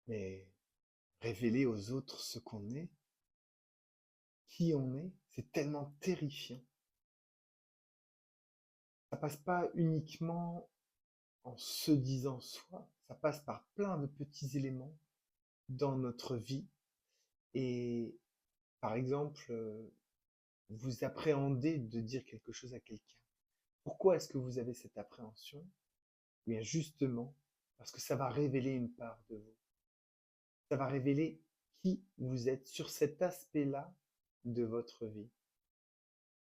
Mais révéler aux autres ce qu'on est, qui on est, c'est tellement terrifiant. Ça passe pas uniquement en se disant soi, ça passe par plein de petits éléments dans notre vie. Et par exemple, vous appréhendez de dire quelque chose à quelqu'un. Pourquoi est-ce que vous avez cette appréhension? Eh bien justement, parce que ça va révéler une part de vous. Ça va révéler qui vous êtes sur cet aspect-là de votre vie,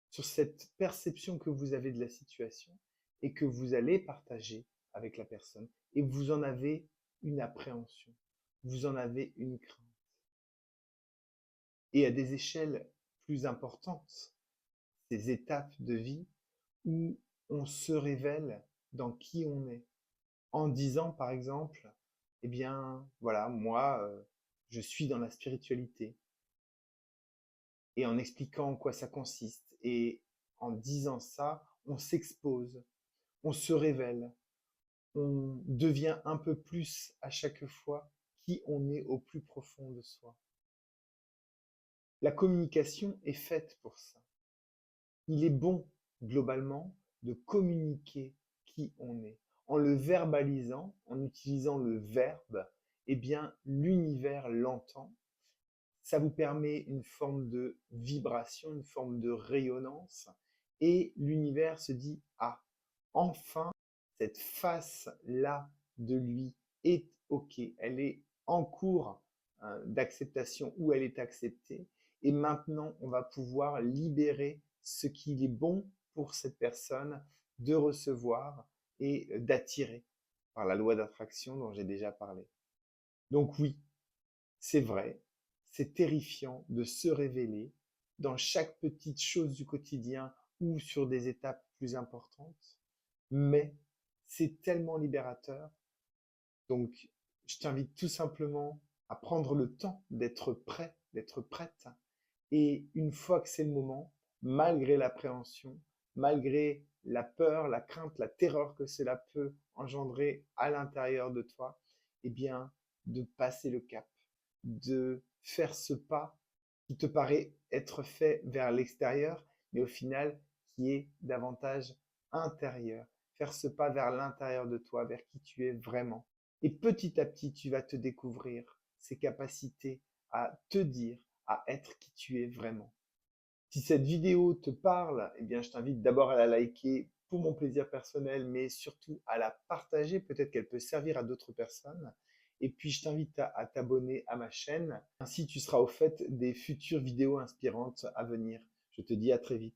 sur cette perception que vous avez de la situation et que vous allez partager avec la personne. Et vous en avez une appréhension, vous en avez une crainte. Et à des échelles plus importantes, ces étapes de vie où on se révèle dans qui on est, en disant par exemple, eh bien voilà, moi, je suis dans la spiritualité, et en expliquant en quoi ça consiste. Et en disant ça, on s'expose, on se révèle, on devient un peu plus à chaque fois qui on est au plus profond de soi. La communication est faite pour ça. Il est bon, globalement, de communiquer qui on est. En le verbalisant, en utilisant le verbe, eh bien, l'univers l'entend. Ça vous permet une forme de vibration, une forme de rayonnance, et l'univers se dit, ah, enfin, cette face-là de lui est OK, elle est en cours d'acceptation ou elle est acceptée, et maintenant on va pouvoir libérer ce qu'il est bon pour cette personne de recevoir et d'attirer par la loi d'attraction dont j'ai déjà parlé. Donc oui, c'est vrai, c'est terrifiant de se révéler dans chaque petite chose du quotidien ou sur des étapes plus importantes, mais c'est tellement libérateur. Donc, je t'invite tout simplement à prendre le temps d'être prêt, d'être prête. Et une fois que c'est le moment, malgré l'appréhension, malgré la peur, la crainte, la terreur que cela peut engendrer à l'intérieur de toi, eh bien, de passer le cap, de faire ce pas qui te paraît être fait vers l'extérieur, mais au final qui est davantage intérieur. Faire ce pas vers l'intérieur de toi, vers qui tu es vraiment. Et petit à petit, tu vas te découvrir ces capacités à te dire, à être qui tu es vraiment. Si cette vidéo te parle, eh bien, je t'invite d'abord à la liker pour mon plaisir personnel, mais surtout à la partager. Peut-être qu'elle peut servir à d'autres personnes. Et puis, je t'invite à t'abonner à ma chaîne. Ainsi, tu seras au fait des futures vidéos inspirantes à venir. Je te dis à très vite.